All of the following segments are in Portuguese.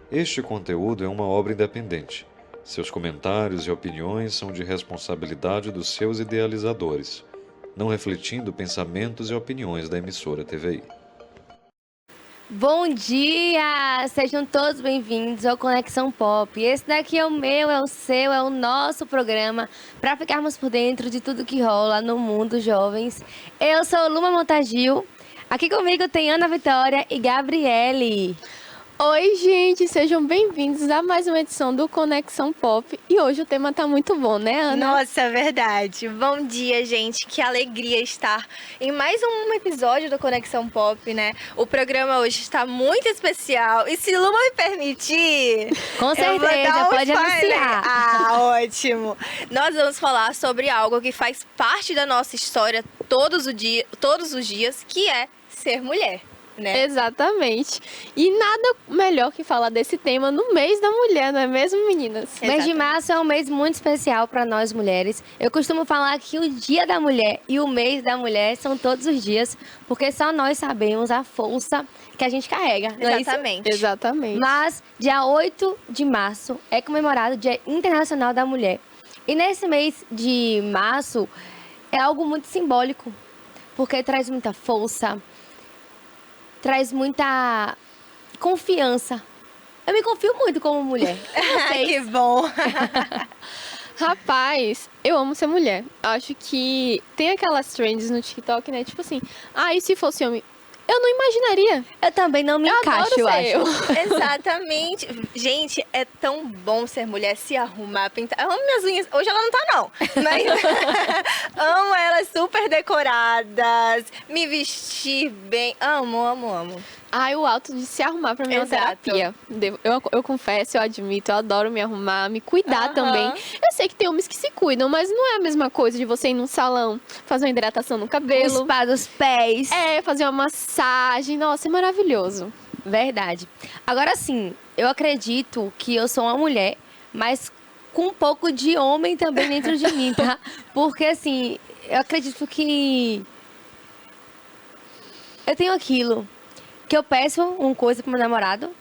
Este conteúdo é uma obra independente. Seus comentários e opiniões são de responsabilidade dos seus idealizadores, não refletindo pensamentos e opiniões da emissora TVI. Bom dia! Sejam todos bem-vindos ao Conexão Pop. Esse daqui é o meu, é o seu, é o nosso programa para ficarmos por dentro de tudo que rola no mundo, jovens. Eu sou Luma Montagil. Aqui comigo tem Ana Vitória e Gabriele. Oi, gente, sejam bem-vindos a mais uma edição do Conexão Pop. E hoje o tema tá muito bom, né, Ana? Nossa, é verdade. Bom dia, gente. Que alegria estar em mais um episódio do Conexão Pop, né? O programa hoje está muito especial. E se Luma me permitir... Com certeza, pode anunciar. Ah, ótimo. Nós vamos falar sobre algo que faz parte da nossa história todos os dias, que é ser mulher. Né? Exatamente. E nada melhor que falar desse tema no mês da mulher, não é mesmo, meninas? O mês de março é um mês muito especial para nós mulheres. Eu costumo falar que o Dia da Mulher e o mês da mulher são todos os dias, porque só nós sabemos a força que a gente carrega. Não é isso? Exatamente. Exatamente. Mas dia 8 de março é comemorado o Dia Internacional da Mulher. E nesse mês de março é algo muito simbólico, porque traz muita força, traz muita confiança. Eu me confio muito como mulher. Que bom. Rapaz, eu amo ser mulher. Acho que tem aquelas trends no TikTok, né? Tipo assim, e se fosse homem? Eu não imaginaria. Eu também não me encaixo, eu acho. Exatamente. Gente, é tão bom ser mulher, se arrumar, pintar. Eu amo minhas unhas. Hoje ela não tá, não. Mas amo elas super decoradas, me vestir bem. Amo, amo, amo. O ato de se arrumar pra mim é uma terapia. Eu confesso, eu admito, eu adoro me arrumar, me cuidar também. Eu sei que tem homens que se cuidam, mas não é a mesma coisa de você ir num salão, fazer uma hidratação no cabelo. Um spa dos pés. Fazer uma massagem. Nossa, é maravilhoso. Verdade. Agora sim, eu acredito que eu sou uma mulher, mas com um pouco de homem também dentro de mim, tá? Porque assim, eu acredito que eu tenho aquilo que eu peço uma coisa pro meu namorado.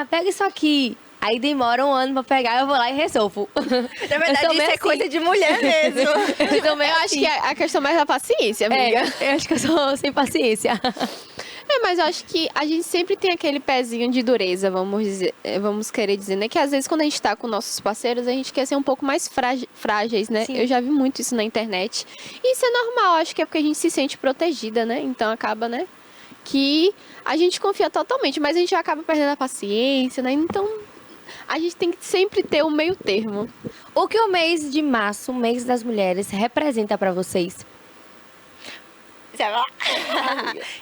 Pega isso aqui. Aí demora um ano pra pegar, eu vou lá e resolvo. Na verdade, isso é coisa de mulher mesmo. Eu acho que a questão mais da paciência, amiga. Eu acho que eu sou sem paciência. Mas eu acho que a gente sempre tem aquele pezinho de dureza, vamos querer dizer, né? Que às vezes quando a gente tá com nossos parceiros, a gente quer ser um pouco mais frágeis, né? Sim. Eu já vi muito isso na internet. E isso é normal, acho que é porque a gente se sente protegida, né? Então acaba, né? Que a gente confia totalmente, mas a gente acaba perdendo a paciência, né? Então, a gente tem que sempre ter o meio termo. O que o mês de março, o mês das mulheres, representa pra vocês?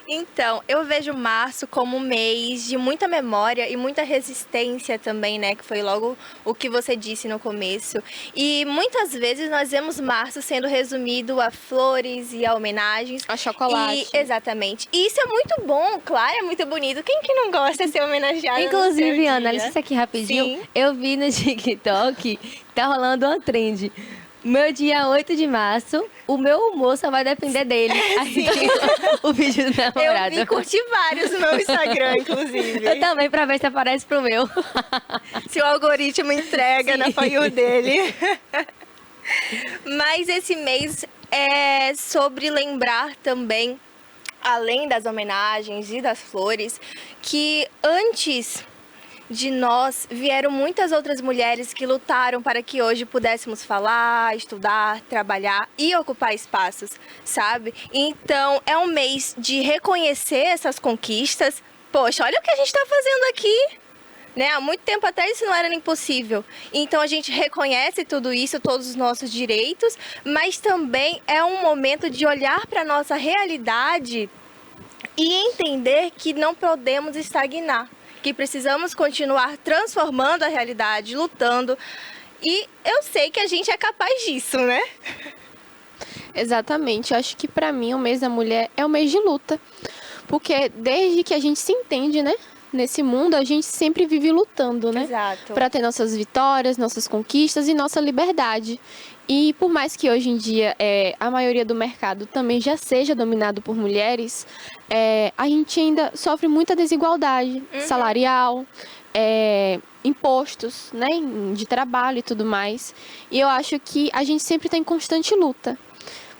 Então, eu vejo março como um mês de muita memória e muita resistência também, né? Que foi logo o que você disse no começo. E muitas vezes nós vemos março sendo resumido a flores e a homenagens. A chocolate. Exatamente. E isso é muito bom, claro, é muito bonito. Quem que não gosta de ser homenageado? Inclusive, Ana, licença aqui rapidinho. Sim. Eu vi no TikTok, tá rolando uma trend. Meu dia 8 de março, o meu humor só vai depender dele. Aí, o vídeo do namorado. Eu vi curtir vários no meu Instagram, inclusive. Eu também, pra ver se aparece pro meu. Se o algoritmo entrega na For You dele. Mas esse mês é sobre lembrar também, além das homenagens e das flores, que antes de nós vieram muitas outras mulheres que lutaram para que hoje pudéssemos falar, estudar, trabalhar e ocupar espaços, sabe? Então é um mês de reconhecer essas conquistas. Poxa, olha o que a gente está fazendo aqui, né? Há muito tempo atrás isso não era nem possível. Então a gente reconhece tudo isso, todos os nossos direitos, mas também é um momento de olhar para a nossa realidade e entender que não podemos estagnar, que precisamos continuar transformando a realidade, lutando. E eu sei que a gente é capaz disso, né? Exatamente. Eu acho que pra mim o mês da mulher é um mês de luta. Porque desde que a gente se entende, né? Nesse mundo, a gente sempre vive lutando, né? Exato. Para ter nossas vitórias, nossas conquistas e nossa liberdade. E por mais que hoje em dia a maioria do mercado também já seja dominado por mulheres, a gente ainda sofre muita desigualdade salarial, impostos, né, de trabalho e tudo mais. E eu acho que a gente sempre está em constante luta.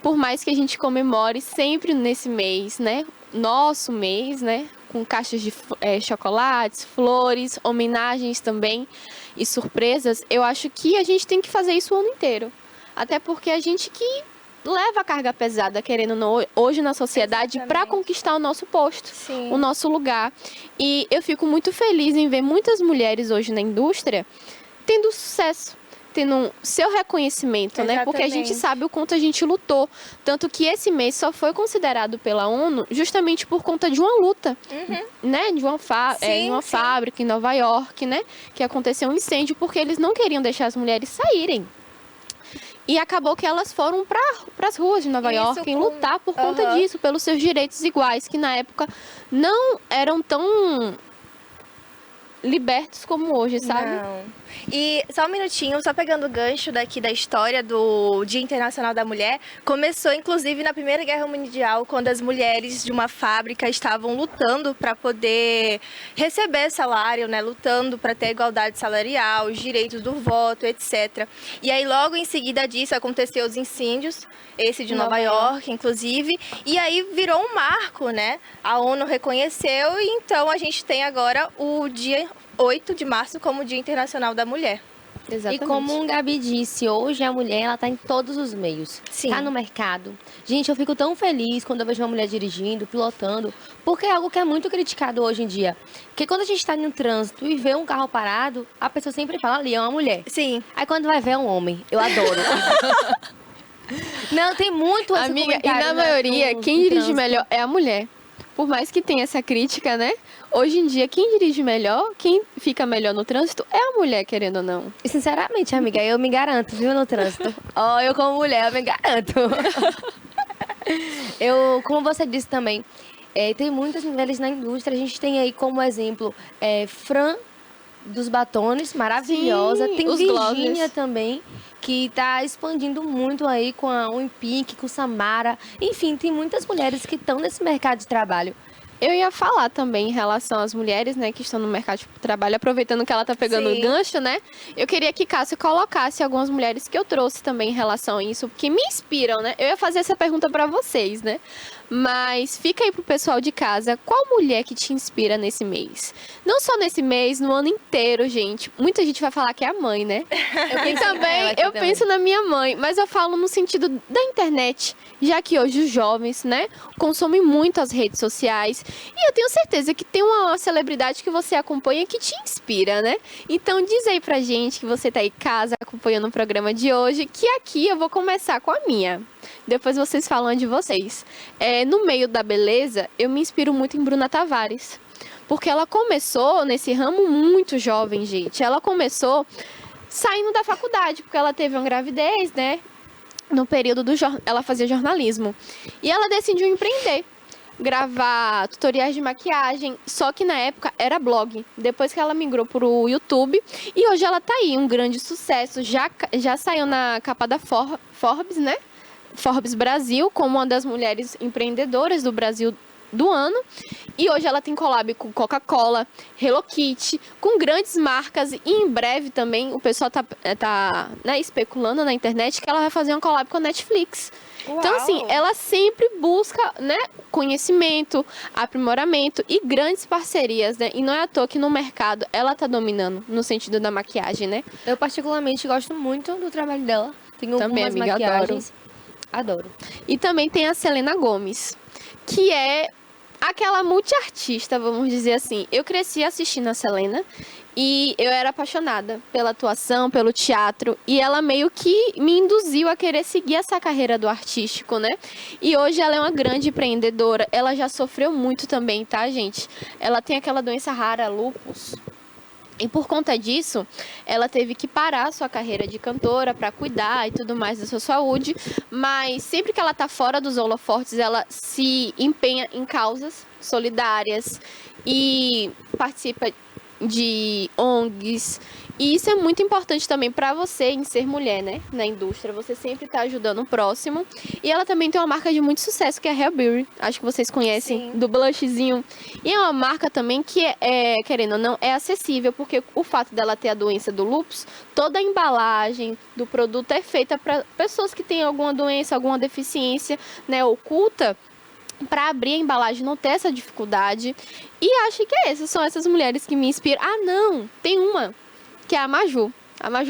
Por mais que a gente comemore sempre nesse mês, né, nosso mês, né, com caixas de chocolates, flores, homenagens também e surpresas, eu acho que a gente tem que fazer isso o ano inteiro. Até porque a gente que leva a carga pesada, querendo ou não, hoje na sociedade, para conquistar o nosso posto, Sim. o nosso lugar. E eu fico muito feliz em ver muitas mulheres hoje na indústria tendo sucesso, tendo seu reconhecimento, né? Porque a gente Exatamente. sabe o quanto a gente lutou. Tanto que esse mês só foi considerado pela ONU justamente por conta de uma luta, né? De uma, em uma fábrica em Nova York, né? Que aconteceu um incêndio porque eles não queriam deixar as mulheres saírem. E acabou que elas foram para as ruas de Nova York lutar por conta disso, pelos seus direitos iguais, que na época não eram tão libertos como hoje, sabe? Não. E só um minutinho, só pegando o gancho daqui da história do Dia Internacional da Mulher, começou inclusive na Primeira Guerra Mundial, quando as mulheres de uma fábrica estavam lutando para poder receber salário, né? Lutando para ter igualdade salarial, os direitos do voto, etc. E aí logo em seguida disso aconteceu os incêndios, esse de Nova York, inclusive, e aí virou um marco, né? A ONU reconheceu e então a gente tem agora o dia 8 de março como Dia Internacional da Mulher. Exatamente. E como o Gabi disse, hoje a mulher ela tá em todos os meios. Sim. Tá no mercado. Gente, eu fico tão feliz quando eu vejo uma mulher dirigindo, pilotando, porque é algo que é muito criticado hoje em dia. Porque quando a gente tá no trânsito e vê um carro parado, a pessoa sempre fala ali, é uma mulher. Sim. Aí quando vai ver é um homem. Eu adoro. Não, tem muito esse Amiga, e comentário, na né, maioria, no quem dirige trânsito. melhor é a mulher. Por mais que tenha essa crítica, né? Hoje em dia, quem dirige melhor, quem fica melhor no trânsito é a mulher, querendo ou não. E, sinceramente, amiga, eu me garanto, viu, no trânsito. Ó, eu como mulher, eu me garanto. Como você disse também, tem muitas mulheres na indústria. A gente tem aí como exemplo Fran dos Batones, maravilhosa. Sim, Tem os Virgínia bloggers. também, que tá expandindo muito aí com a Unpink, com Samara. Enfim, tem muitas mulheres que estão nesse mercado de trabalho. Eu ia falar também em relação às mulheres, né, que estão no mercado de trabalho, aproveitando que ela tá pegando Sim. o gancho, né? Eu queria que Cássia colocasse algumas mulheres que eu trouxe também em relação a isso, que me inspiram, né? Eu ia fazer essa pergunta pra vocês, né? Mas fica aí pro pessoal de casa, qual mulher que te inspira nesse mês? Não só nesse mês, no ano inteiro, gente. Muita gente vai falar que é a mãe, né? E também eu penso na minha mãe, mas eu falo no sentido da internet, já que hoje os jovens, né, consomem muito as redes sociais. E eu tenho certeza que tem uma celebridade que você acompanha que te inspira, né? Então diz aí pra gente que você tá aí em casa acompanhando o programa de hoje, que aqui eu vou começar com a minha. Depois vocês falam de vocês. No meio da beleza, eu me inspiro muito em Bruna Tavares. Porque ela começou nesse ramo muito jovem, gente. Ela começou saindo da faculdade, porque ela teve uma gravidez, né? No período ela fazia jornalismo. E ela decidiu empreender. Gravar tutoriais de maquiagem, só que na época era blog. Depois que ela migrou pro YouTube, e hoje ela tá aí, um grande sucesso. Já saiu na capa da Forbes, né? Forbes Brasil, como uma das mulheres empreendedoras do Brasil do ano. E hoje ela tem collab com Coca-Cola, Hello Kitty, com grandes marcas. E em breve também o pessoal tá né, especulando na internet que ela vai fazer uma collab com a Netflix. Então, assim, ela sempre busca, né, conhecimento, aprimoramento e grandes parcerias, né? E não é à toa que no mercado ela tá dominando no sentido da maquiagem, né? Eu particularmente gosto muito do trabalho dela. Tenho Também, algumas amiga, maquiagens. Adoro. E também tem a Selena Gomez, que é aquela multiartista, vamos dizer assim. Eu cresci assistindo a Selena e eu era apaixonada pela atuação, pelo teatro. E ela meio que me induziu a querer seguir essa carreira do artístico, né? E hoje ela é uma grande empreendedora. Ela já sofreu muito também, tá, gente? Ela tem aquela doença rara, lúpus. E por conta disso, ela teve que parar a sua carreira de cantora para cuidar e tudo mais da sua saúde. Mas sempre que ela tá fora dos holofortes, ela se empenha em causas solidárias e participa de ONGs. E isso é muito importante também para você em ser mulher, né? Na indústria, você sempre tá ajudando o próximo. E ela também tem uma marca de muito sucesso, que é a Hair Beauty. Acho que vocês conhecem, Sim. do blushzinho. E é uma marca também que, querendo ou não, é acessível, porque o fato dela ter a doença do lúpus, toda a embalagem do produto é feita para pessoas que têm alguma doença, alguma deficiência, né, oculta, para abrir a embalagem, não ter essa dificuldade. E acho que são essas mulheres que me inspiram. Ah, não, tem uma, que é a Maju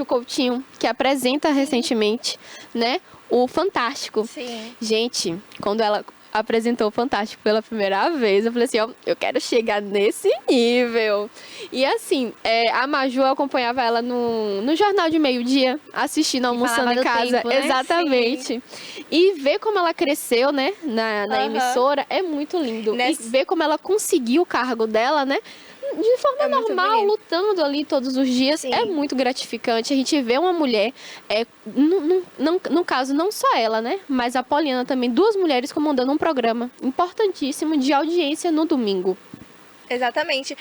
Coutinho, que apresenta recentemente, né, o Fantástico. Sim. Gente, quando ela apresentou o Fantástico pela primeira vez, eu falei assim, ó, eu quero chegar nesse nível. E assim, a Maju, eu acompanhava ela no Jornal de Meio-Dia, assistindo, almoçando falava em do casa. tempo, né? Exatamente. E ver como ela cresceu, né, na Aham. emissora, é muito lindo. Nessa- E ver como ela conseguiu o cargo dela, né, de forma É muito normal, bonito. lutando ali todos os dias. Sim. É muito gratificante. A gente vê uma mulher, no caso, não só ela, né? Mas a Poliana também, duas mulheres comandando um programa importantíssimo de audiência no domingo. Exatamente.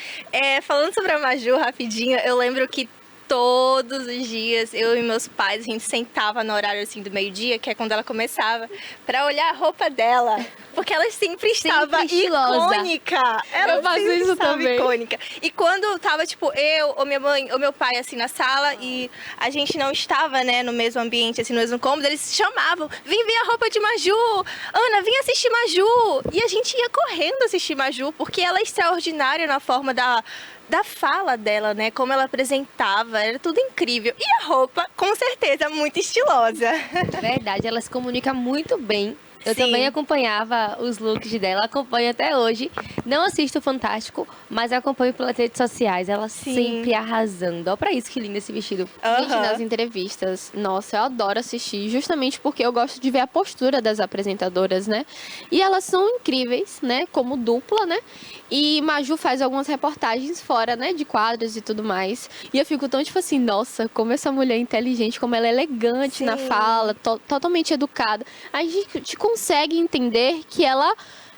Falando sobre a Maju, rapidinho, eu lembro que todos os dias, eu e meus pais, a gente sentava no horário assim do meio-dia, que é quando ela começava, pra olhar a roupa dela. Porque ela sempre estava estilosa. icônica. Ela Eu faço sempre isso estava também. icônica. E quando tava, tipo, eu, ou minha mãe, ou meu pai, assim, na sala, e a gente não estava, né, no mesmo ambiente, assim, no mesmo cômodo, eles chamavam, vem ver a roupa de Maju! Ana, vem assistir Maju! E a gente ia correndo assistir Maju, porque ela é extraordinária na forma da fala dela, né? Como ela apresentava, era tudo incrível. E a roupa, com certeza, muito estilosa. Verdade, ela se comunica muito bem. Eu Sim. também acompanhava os looks dela, acompanho até hoje. Não assisto o Fantástico, mas acompanho pelas redes sociais. Ela Sim. sempre arrasando. Olha pra isso que lindo esse vestido. Gente, Aham. nas entrevistas, nossa, eu adoro assistir, justamente porque eu gosto de ver a postura das apresentadoras, né? E elas são incríveis, né? Como dupla, né? E Maju faz algumas reportagens fora, né? De quadros e tudo mais. E eu fico tão, tipo assim, nossa, como essa mulher é inteligente, como ela é elegante na Sim. fala, totalmente educada. A gente consegue entender que ela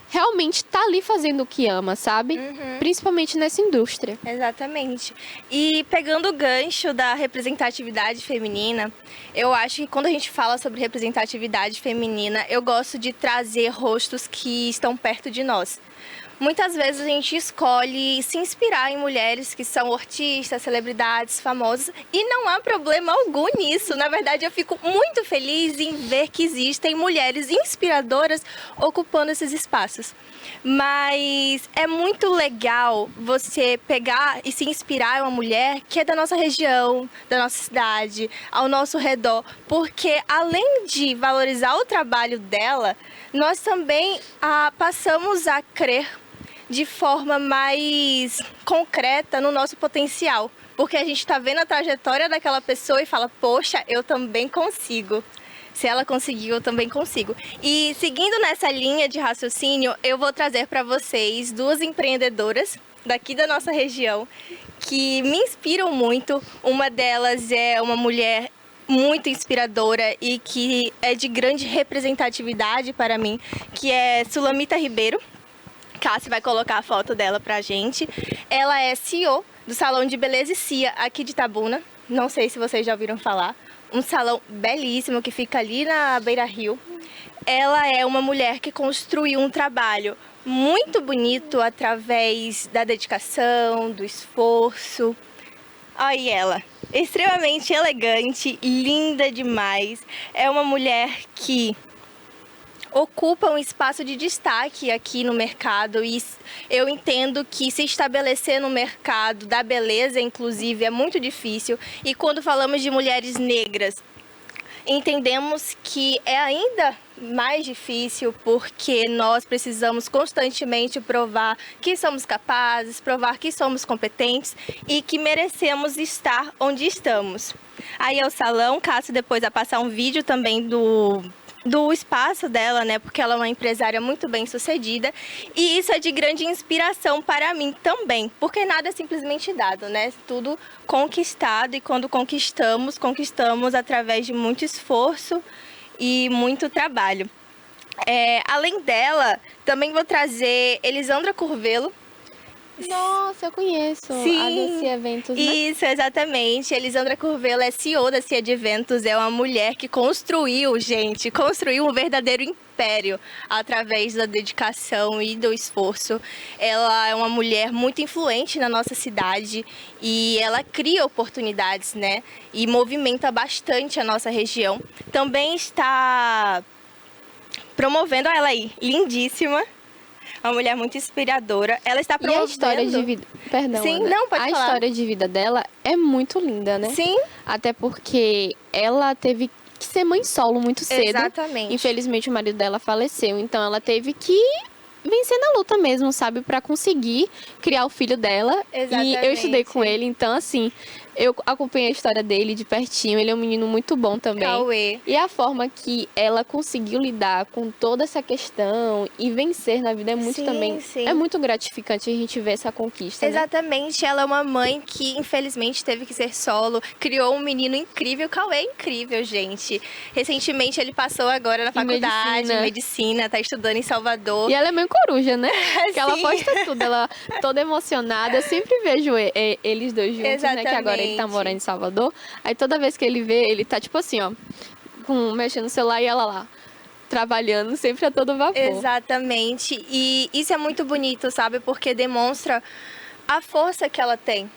realmente tá ali fazendo o que ama, sabe? Principalmente nessa indústria. Exatamente. E pegando o gancho da representatividade feminina, eu acho que quando a gente fala sobre representatividade feminina, eu gosto de trazer rostos que estão perto de nós. Muitas vezes a gente escolhe se inspirar em mulheres que são artistas, celebridades, famosas, e não há problema algum nisso. Na verdade, eu fico muito feliz em ver que existem mulheres inspiradoras ocupando esses espaços. Mas é muito legal você pegar e se inspirar em uma mulher que é da nossa região, da nossa cidade, ao nosso redor, porque além de valorizar o trabalho dela, nós também passamos a crer de forma mais concreta no nosso potencial. Porque a gente está vendo a trajetória daquela pessoa e fala, poxa, eu também consigo. Se ela conseguiu, eu também consigo. E seguindo nessa linha de raciocínio, eu vou trazer para vocês duas empreendedoras daqui da nossa região que me inspiram muito. Uma delas é uma mulher muito inspiradora e que é de grande representatividade para mim, que é Sulamita Ribeiro. Cássio vai colocar a foto dela pra gente. Ela é CEO do Salão de Beleza e Cia aqui de Itabuna. Não sei se vocês já ouviram falar. Um salão belíssimo que fica ali na Beira Rio. Ela é uma mulher que construiu um trabalho muito bonito através da dedicação, do esforço. Olha ela, extremamente elegante, linda demais. É uma mulher que ocupa um espaço de destaque aqui no mercado e eu entendo que se estabelecer no mercado da beleza, inclusive, é muito difícil. E quando falamos de mulheres negras, entendemos que é ainda mais difícil porque nós precisamos constantemente provar que somos capazes, provar que somos competentes e que merecemos estar onde estamos. Aí é o salão, Cássio depois vai passar um vídeo também do espaço dela, né? Porque ela é uma empresária muito bem sucedida e isso é de grande inspiração para mim também, porque nada é simplesmente dado, né? Tudo conquistado e quando conquistamos através de muito esforço e muito trabalho. Além dela, também vou trazer Elisandra Curvelo. Nossa, eu conheço Sim. a DC Eventos, né? Isso, exatamente. Elisandra Curvelo é CEO da CIA de Eventos, é uma mulher que construiu um verdadeiro império através da dedicação e do esforço. Ela é uma mulher muito influente na nossa cidade e ela cria oportunidades, né? E movimenta bastante a nossa região. Também está promovendo ela aí, lindíssima. Uma mulher muito inspiradora. Ela está E promovendo... a história de vida... Perdão, Sim, Ana. não, pode a falar. história de vida dela é muito linda, né? Sim, Até porque ela teve que ser mãe solo muito cedo. exatamente. Infelizmente, o marido dela faleceu. Então, ela teve que vencer na luta mesmo, sabe? Pra conseguir criar o filho dela. E eu estudei com Exatamente. ele. Então, assim, eu acompanhei a história dele de pertinho. Ele é um menino muito bom também. Cauê. E a forma que ela conseguiu lidar com toda essa questão e vencer na vida é muito Sim, também... sim. É muito gratificante a gente ver essa conquista, né? Exatamente, ela é uma mãe que infelizmente teve que ser solo, criou um menino incrível, Cauê é incrível, gente. Recentemente ele passou agora na faculdade, medicina. medicina, tá estudando em Salvador. E ela é meio coruja, né? Que ela Sim. posta tudo, ela toda emocionada. Eu sempre vejo eles dois juntos, né? Que agora ele tá Exatamente. morando em Salvador. Aí toda vez que ele vê, ele tá tipo assim, ó, mexendo no celular e ela lá, trabalhando sempre a todo vapor. Exatamente, e isso é muito bonito, sabe? Porque demonstra a força que ela tem.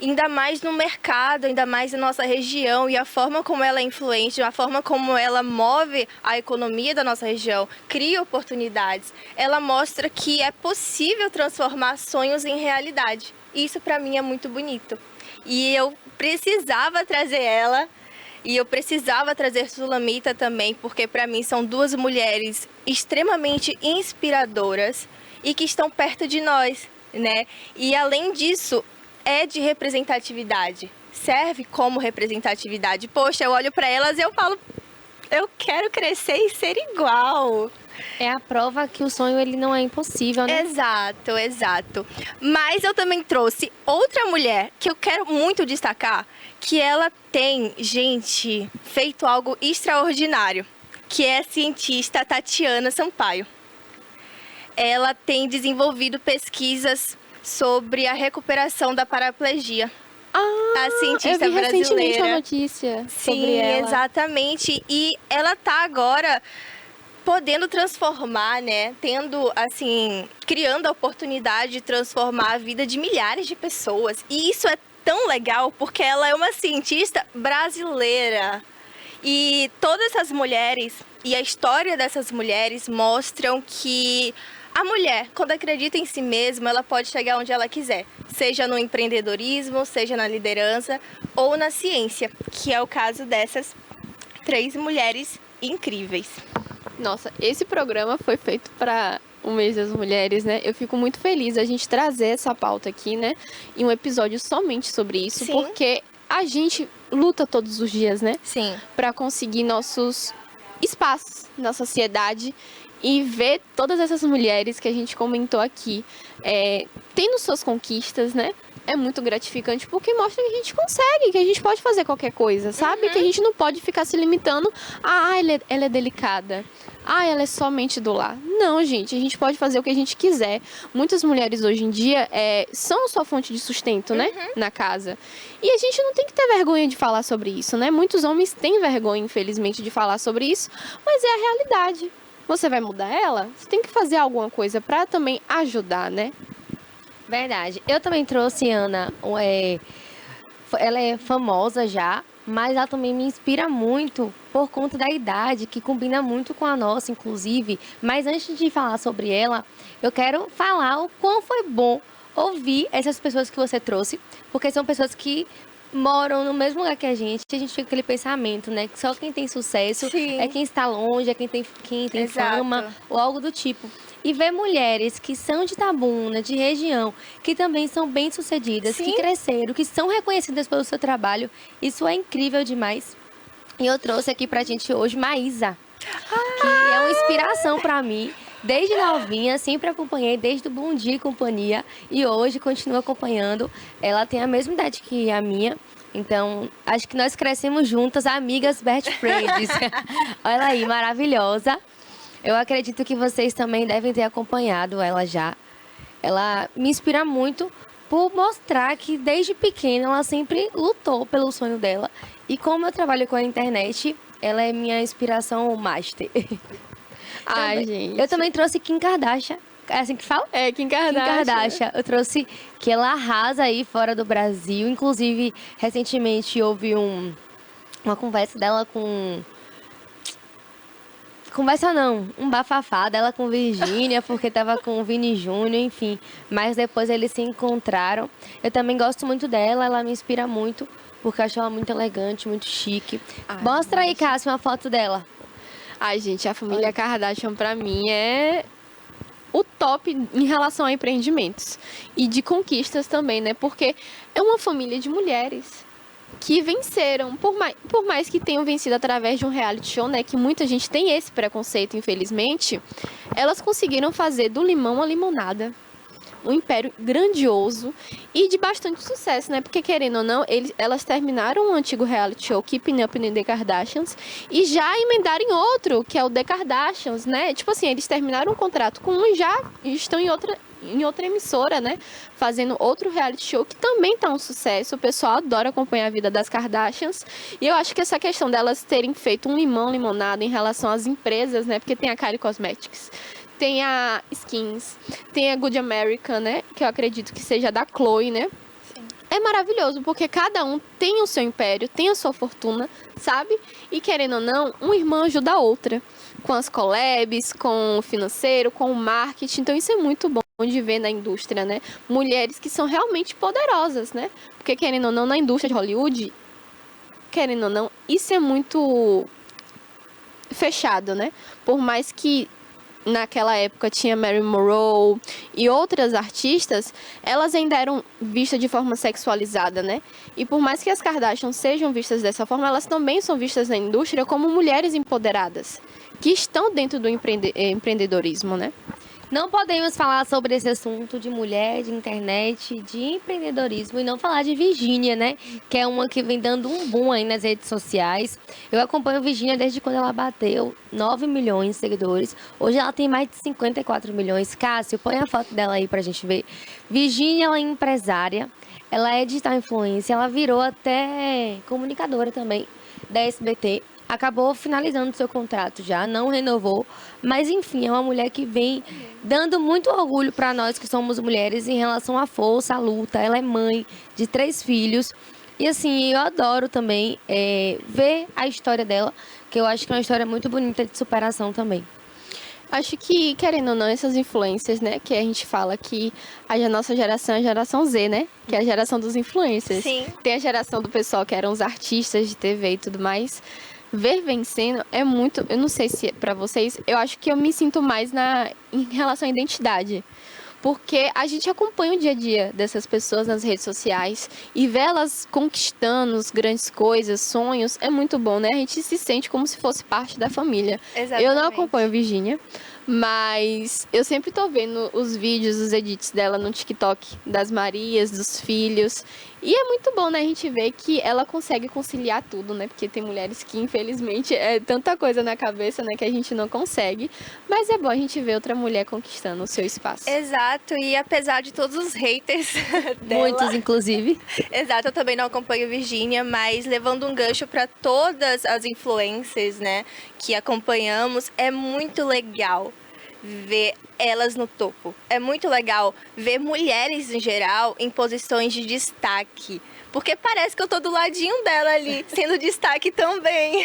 Ainda mais no mercado, ainda mais na nossa região e a forma como ela é influente, a forma como ela move a economia da nossa região, cria oportunidades. Ela mostra que é possível transformar sonhos em realidade. Isso para mim é muito bonito. E eu precisava trazer ela e eu precisava trazer Sulamita também, porque para mim são duas mulheres extremamente inspiradoras e que estão perto de nós, né? E além disso, é de representatividade. Serve como representatividade. Poxa, eu olho para elas e eu falo, eu quero crescer e ser igual. É a prova que o sonho ele não é impossível, né? Exato, exato. Mas eu também trouxe outra mulher que eu quero muito destacar, que ela tem, gente, feito algo extraordinário, que é a cientista Tatiana Sampaio. Ela tem desenvolvido pesquisas sobre a recuperação da paraplegia. A cientista eu vi recentemente brasileira. uma notícia sobre Sim, ela. exatamente. E ela tá agora podendo transformar, né? Tendo, assim, criando a oportunidade de transformar a vida de milhares de pessoas. E isso é tão legal porque ela é uma cientista brasileira. E todas essas mulheres e a história dessas mulheres mostram que a mulher, quando acredita em si mesma, ela pode chegar onde ela quiser. Seja no empreendedorismo, seja na liderança ou na ciência, que é o caso dessas 3 mulheres incríveis. Nossa, esse programa foi feito para o mês das mulheres, né? Eu fico muito feliz a gente trazer essa pauta aqui, né? Em um episódio somente sobre isso, Sim. porque a gente luta todos os dias, né? Sim. Para conseguir nossos espaços na sociedade e ver todas essas mulheres que a gente comentou aqui tendo suas conquistas, né? É muito gratificante porque mostra que a gente consegue, que a gente pode fazer qualquer coisa, sabe? Que a gente não pode ficar se limitando a ela é delicada. Ela é somente do lar. Não, gente, a gente pode fazer o que a gente quiser. Muitas mulheres hoje em dia são sua fonte de sustento, né? Na casa. E a gente não tem que ter vergonha de falar sobre isso, né? Muitos homens têm vergonha, infelizmente, de falar sobre isso, mas é a realidade. Você vai mudar ela? Você tem que fazer alguma coisa para também ajudar, né? Verdade. Eu também trouxe, Ana, ela é famosa já, mas ela também me inspira muito por conta da idade, que combina muito com a nossa, inclusive. Mas antes de falar sobre ela, eu quero falar o quão foi bom ouvir essas pessoas que você trouxe, porque são pessoas que moram no mesmo lugar que a gente fica com aquele pensamento, né? Que só quem tem sucesso Sim. é quem está longe, é quem tem Exato. fama, ou algo do tipo. E ver mulheres que são de Itabuna, de região, que também são bem-sucedidas, Sim. que cresceram, que são reconhecidas pelo seu trabalho, isso é incrível demais. E eu trouxe aqui pra gente hoje Maísa, que é uma inspiração pra mim. Desde novinha, sempre acompanhei, desde o Bom Dia e Companhia, e hoje continuo acompanhando. Ela tem a mesma idade que a minha, então acho que nós crescemos juntas, amigas best friends. Olha aí, maravilhosa. Eu acredito que vocês também devem ter acompanhado ela já. ela me inspira muito por mostrar que desde pequena ela sempre lutou pelo sonho dela. E como eu trabalho com a internet, ela é minha inspiração master. Ai, gente. Eu também trouxe Kim Kardashian. É assim que fala? É, Kim Kim Kardashian. Kardashian. Eu trouxe que ela arrasa aí fora do Brasil. Inclusive, recentemente houve uma conversa dela com... Conversa não, um bafafá dela com Virgínia, porque tava com o Vini Júnior, enfim. Mas depois eles se encontraram. Eu também gosto muito dela, ela me inspira muito, porque eu acho ela muito elegante, muito chique. Ai, Mostra aí, Cássio, uma foto dela. Ai, gente, a família Kardashian pra mim é o top em relação a empreendimentos e de conquistas também, né? Porque é uma família de mulheres que venceram, por mais que tenham vencido através de um reality show, né? Que muita gente tem esse preconceito, infelizmente. Elas conseguiram fazer do limão a limonada. Um império grandioso e de bastante sucesso, né? Porque, querendo ou não, elas terminaram o antigo reality show Keeping Up with the Kardashians e já emendaram em outro, que é o The Kardashians, né? Tipo assim, eles terminaram um contrato com um e já estão em outra emissora, né? Fazendo outro reality show que também tá um sucesso. O pessoal adora acompanhar a vida das Kardashians. E eu acho que essa questão delas terem feito um limão, limonada em relação às empresas, né? Porque tem a Kylie Cosmetics, tem a Skins, tem a Good American, né? Que eu acredito que seja da Chloe, né? Sim. É maravilhoso, porque cada um tem o seu império, tem a sua fortuna, sabe? E querendo ou não, uma irmã ajuda a outra. Com as collabs, com o financeiro, com o marketing. Então isso é muito bom de ver na indústria, né? Mulheres que são realmente poderosas, né? Porque querendo ou não, na indústria de Hollywood, querendo ou não, isso é muito fechado, né? Por mais que naquela época tinha Marilyn Monroe e outras artistas, elas ainda eram vistas de forma sexualizada, né? E por mais que as Kardashian sejam vistas dessa forma, elas também são vistas na indústria como mulheres empoderadas, que estão dentro do empreendedorismo, né? Não podemos falar sobre esse assunto de mulher, de internet, de empreendedorismo e não falar de Virgínia, né? Que é uma que vem dando um boom aí nas redes sociais. Eu acompanho Virgínia desde quando ela bateu 9 milhões de seguidores. Hoje ela tem mais de 54 milhões. Cássio, põe a foto dela aí pra gente ver. Virgínia, ela é empresária, ela é digital influencer, ela virou até comunicadora também da SBT. Acabou finalizando seu contrato já, não renovou, mas enfim, é uma mulher que vem dando muito orgulho para nós que somos mulheres em relação à força, à luta. Ela é mãe de 3 filhos e assim, eu adoro também ver a história dela, que eu acho que é uma história muito bonita de superação também. Acho que, querendo ou não, essas influências, né? Que a gente fala que a nossa geração é a geração Z, né? Que é a geração dos influencers. Sim. Tem a geração do pessoal que eram os artistas de TV e tudo mais. Ver vencendo é muito... Eu não sei se é pra vocês, eu acho que eu me sinto mais em relação à identidade. Porque a gente acompanha o dia a dia dessas pessoas nas redes sociais e ver elas conquistando as grandes coisas, sonhos, é muito bom, né? A gente se sente como se fosse parte da família. Exatamente. Eu não acompanho Virgínia, mas eu sempre tô vendo os vídeos, os edits dela no TikTok, das Marias, dos filhos. E é muito bom, né, a gente ver que ela consegue conciliar tudo, né? Porque tem mulheres que, infelizmente, é tanta coisa na cabeça, né, que a gente não consegue. Mas é bom a gente ver outra mulher conquistando o seu espaço. Exato, e apesar de todos os haters dela... Muitos, inclusive. Exato, eu também não acompanho Virgínia, mas levando um gancho para todas as influencers, né, que acompanhamos, é muito legal ver elas no topo. É muito legal ver mulheres em geral em posições de destaque, porque parece que eu tô do ladinho dela ali, sendo destaque também.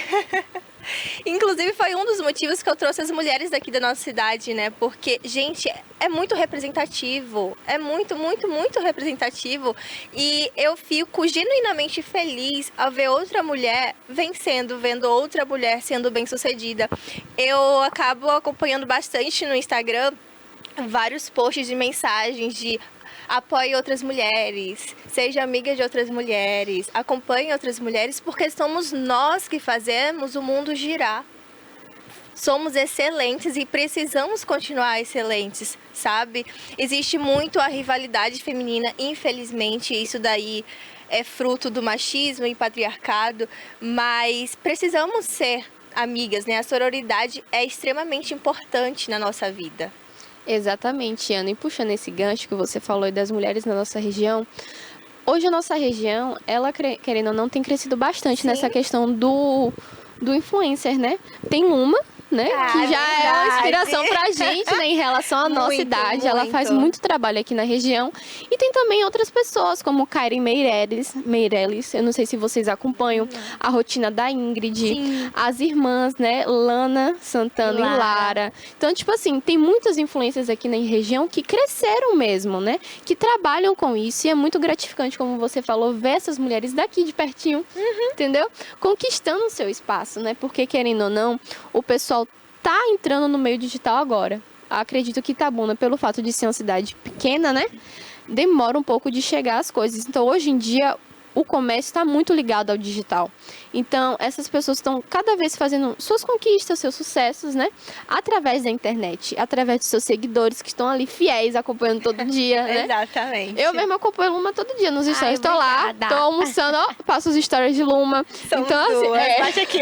Inclusive, foi um dos motivos que eu trouxe as mulheres daqui da nossa cidade, né? Porque, gente, é muito representativo. É muito, muito, muito representativo. E eu fico genuinamente feliz ao ver outra mulher vencendo, vendo outra mulher sendo bem-sucedida. Eu acabo acompanhando bastante no Instagram vários posts de mensagens de apoie outras mulheres, seja amiga de outras mulheres, acompanhe outras mulheres, porque somos nós que fazemos o mundo girar. Somos excelentes e precisamos continuar excelentes, sabe? Existe muito a rivalidade feminina, infelizmente, isso daí é fruto do machismo e patriarcado, mas precisamos ser amigas, né? A sororidade é extremamente importante na nossa vida. Exatamente, Ana. E puxando esse gancho que você falou aí das mulheres na nossa região, hoje a nossa região, ela, querendo ou não, tem crescido bastante Sim. nessa questão do influencer, né? Tem Luma, né? Ah, que já é uma verdade. inspiração pra gente, né? Em relação à nossa Muito, idade. Ela faz muito. muito trabalho aqui na região. E tem também outras pessoas, como Karen Meirelles. Eu não sei se vocês acompanham a rotina da Ingrid. Sim. As irmãs, né? Lana, Santana e Lara. Lara. Então, tipo assim, tem muitas influências aqui na região que cresceram mesmo, né? Que trabalham com isso. E é muito gratificante, como você falou, ver essas mulheres daqui de pertinho, entendeu? Conquistando o seu espaço, né? Porque, querendo ou não, o pessoal tá entrando no meio digital agora. Acredito que Itabuna, pelo fato de ser uma cidade pequena, né? Demora um pouco de chegar às coisas. Então, hoje em dia, o comércio está muito ligado ao digital. Então, essas pessoas estão cada vez fazendo suas conquistas, seus sucessos, né? Através da internet, através dos seus seguidores que estão ali fiéis, acompanhando todo dia, né? Exatamente. Eu mesma acompanho Luma todo dia nos stories. Ai, Estou lá, obrigada. tô almoçando, ó, passo os stories de Luma. Somos então, assim, duas. é, Bate aqui.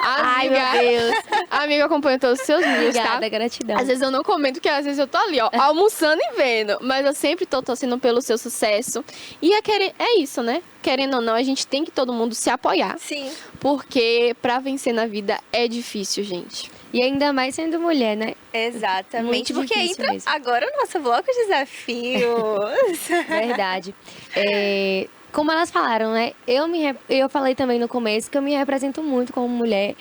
Ai, amiga, meu Deus. amiga, acompanha todos os seus vídeos, tá? Obrigada, gratidão. Às vezes eu não comento, porque às vezes eu tô ali, ó, almoçando e vendo. Mas eu sempre tô torcendo pelo seu sucesso. E é isso, né? Querendo ou não, a gente tem que todo mundo se apoiar. Sim. Porque pra vencer na vida é difícil, gente. E ainda mais sendo mulher, né? Exatamente. Muito Porque difícil entra mesmo. agora o nosso bloco de desafios. Verdade. Como elas falaram, né? Eu falei também no começo que eu me represento muito como mulher.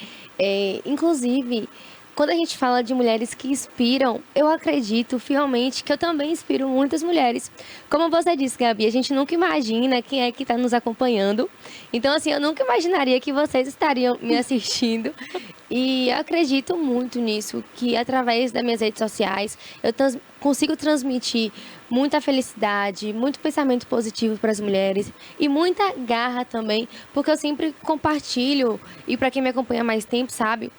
Inclusive, quando a gente fala de mulheres que inspiram, eu acredito fielmente que eu também inspiro muitas mulheres. Como você disse, Gabi, a gente nunca imagina quem é que está nos acompanhando. Então, assim, eu nunca imaginaria que vocês estariam me assistindo. E eu acredito muito nisso, que através das minhas redes sociais eu consigo transmitir muita felicidade, muito pensamento positivo para as mulheres e muita garra também, porque eu sempre compartilho, e para quem me acompanha há mais tempo sabe,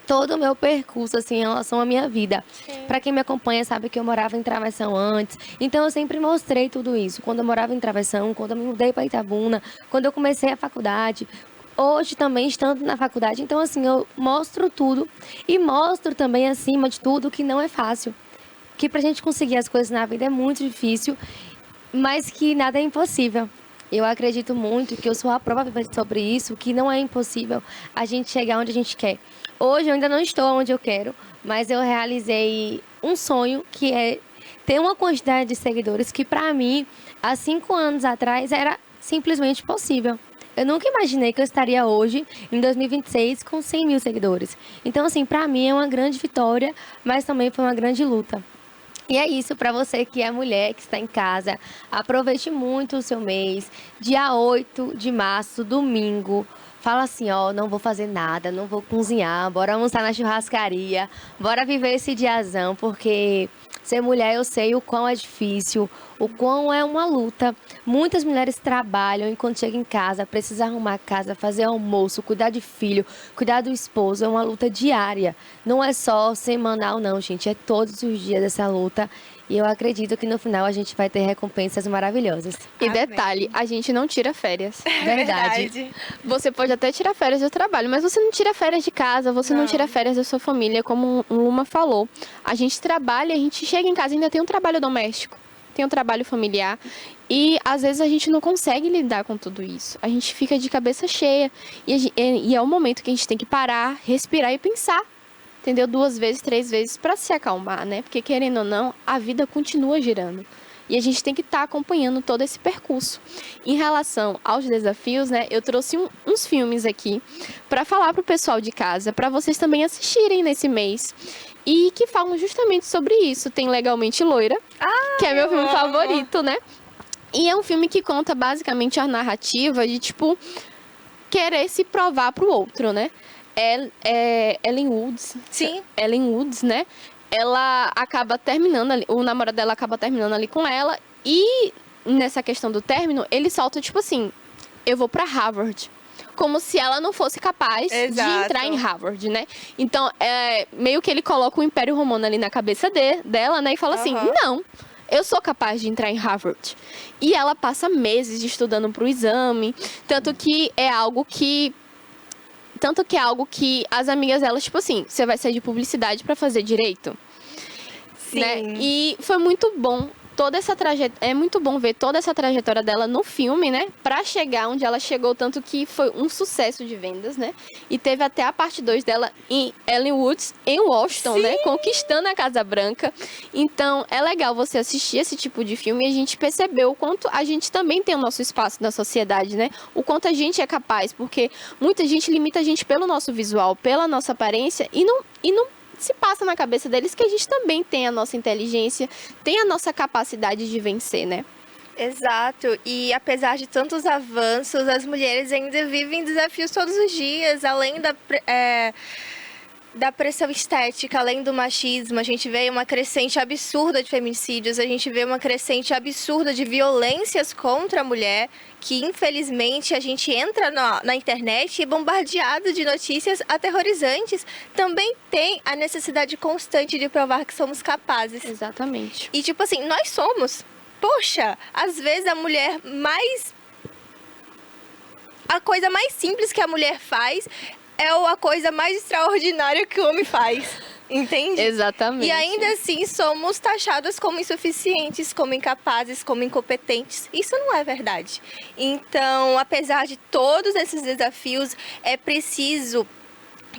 todo o meu percurso assim, em relação à minha vida. Para quem me acompanha sabe que eu morava em Travessão antes, então eu sempre mostrei tudo isso. Quando eu morava em Travessão, quando eu me mudei para Itabuna, quando eu comecei a faculdade, hoje também estando na faculdade. Então assim, eu mostro tudo e mostro também, acima de tudo, que não é fácil. Que pra gente conseguir as coisas na vida é muito difícil, mas que nada é impossível. Eu acredito muito que eu sou a prova sobre isso, que não é impossível a gente chegar onde a gente quer. Hoje eu ainda não estou onde eu quero, mas eu realizei um sonho que é ter uma quantidade de seguidores que pra mim, há 5 anos atrás, era simplesmente possível. Eu nunca imaginei que eu estaria hoje, em 2026, com 100 mil seguidores. Então, assim, pra mim é uma grande vitória, mas também foi uma grande luta. E é isso, para você que é mulher, que está em casa, aproveite muito o seu mês. Dia 8 de março, domingo, fala assim, ó, não vou fazer nada, não vou cozinhar, bora almoçar na churrascaria, bora viver esse diazão, porque ser mulher eu sei o quão é difícil, o quão é uma luta. Muitas mulheres trabalham e quando chegam em casa, precisa arrumar a casa, fazer almoço, cuidar de filho, cuidar do esposo, é uma luta diária. Não é só semanal não, gente, é todos os dias essa luta. E eu acredito que no final a gente vai ter recompensas maravilhosas. E Amém. detalhe, a gente não tira férias. Verdade. Você pode até tirar férias do trabalho, mas você não tira férias de casa, você não tira férias da sua família, como o Luma falou. A gente trabalha, a gente chega em casa e ainda tem um trabalho doméstico, tem um trabalho familiar. E às vezes a gente não consegue lidar com tudo isso. A gente fica de cabeça cheia. E é o momento que a gente tem que parar, respirar e pensar. Entendeu? 2 vezes, 3 vezes para se acalmar, né? Porque querendo ou não, a vida continua girando. E a gente tem que estar acompanhando todo esse percurso. Em relação aos desafios, né? Eu trouxe uns filmes aqui para falar pro pessoal de casa, para vocês também assistirem nesse mês. E que falam justamente sobre isso. Tem Legalmente Loira, que é meu filme favorito, né? E é um filme que conta basicamente a narrativa de, tipo, querer se provar pro outro, né? Ellen Woods. Sim. Ellen Woods, né? Ela acaba terminando ali, o namorado dela acaba terminando ali com ela. E nessa questão do término, ele solta, tipo assim, eu vou pra Harvard. Como se ela não fosse capaz de Exato. entrar em Harvard, né? Então, meio que ele coloca o Império Romano ali na cabeça dela, né? E fala assim, não, eu sou capaz de entrar em Harvard. E ela passa meses estudando pro exame. Tanto que é algo que Tanto que é algo que as amigas delas, tipo assim, você vai sair de publicidade pra fazer direito? Sim. Né? E foi muito bom. É muito bom ver toda essa trajetória dela no filme, né? Pra chegar onde ela chegou, tanto que foi um sucesso de vendas, né? E teve até a parte 2 dela em Ellen Woods, em Washington, né? Conquistando a Casa Branca. Então, é legal você assistir esse tipo de filme e a gente percebeu o quanto a gente também tem o nosso espaço na sociedade, né? O quanto a gente é capaz, porque muita gente limita a gente pelo nosso visual, pela nossa aparência e não se passa na cabeça deles que a gente também tem a nossa inteligência, tem a nossa capacidade de vencer, né? Exato, e apesar de tantos avanços, as mulheres ainda vivem desafios todos os dias, além da pressão estética, além do machismo, a gente vê uma crescente absurda de feminicídios, a gente vê uma crescente absurda de violências contra a mulher, que infelizmente a gente entra na internet e é bombardeado de notícias aterrorizantes. Também tem a necessidade constante de provar que somos capazes. Exatamente. E tipo assim, nós somos. Poxa, às vezes a coisa mais simples que a mulher faz é a coisa mais extraordinária que o homem faz, entende? Exatamente. E ainda assim somos taxadas como insuficientes, como incapazes, como incompetentes. Isso não é verdade. Então, apesar de todos esses desafios, é preciso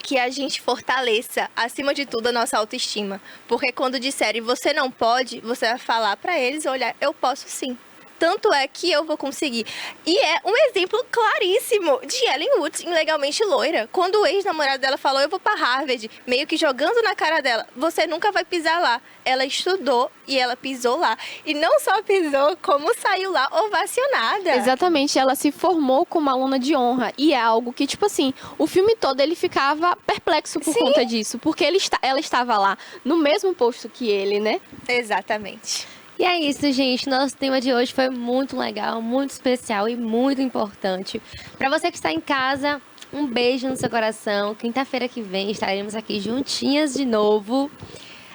que a gente fortaleça, acima de tudo, a nossa autoestima. Porque quando disserem você não pode, você vai falar para eles, olha, eu posso sim. Tanto é que eu vou conseguir. E é um exemplo claríssimo de Ellen Woods em Legalmente Loira. Quando o ex-namorado dela falou, eu vou para Harvard, meio que jogando na cara dela, você nunca vai pisar lá. Ela estudou e ela pisou lá. E não só pisou, como saiu lá ovacionada. Exatamente, ela se formou como aluna de honra. E é algo que, tipo assim, o filme todo ele ficava perplexo por conta disso. Porque ela estava lá no mesmo posto que ele, né? Exatamente. E é isso, gente. Nosso tema de hoje foi muito legal, muito especial e muito importante. Para você que está em casa, um beijo no seu coração. Quinta-feira que vem estaremos aqui juntinhas de novo,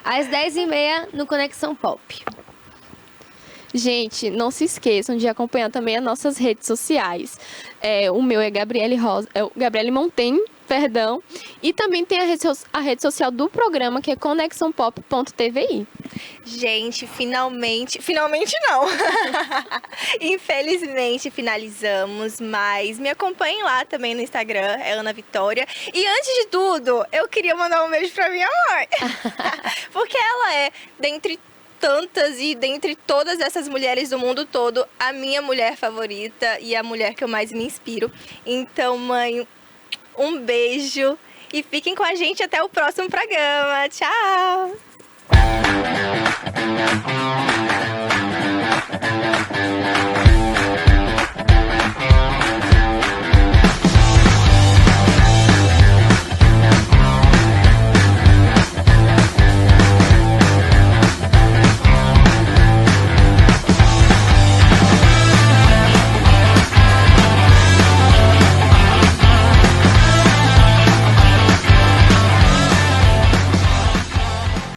às 10h30 no Conexão Pop. Gente, não se esqueçam de acompanhar também as nossas redes sociais. O meu é Gabriele Montem, perdão. E também tem a rede social do programa, que é conexãopop.tvi. Gente, finalmente não. Infelizmente finalizamos, mas me acompanhem lá também no Instagram, é Ana Vitória. E antes de tudo, eu queria mandar um beijo pra minha mãe. Porque ela é, dentre tantas e dentre todas essas mulheres do mundo todo, a minha mulher favorita e a mulher que eu mais me inspiro. Então, mãe, um beijo e fiquem com a gente até o próximo programa. Tchau!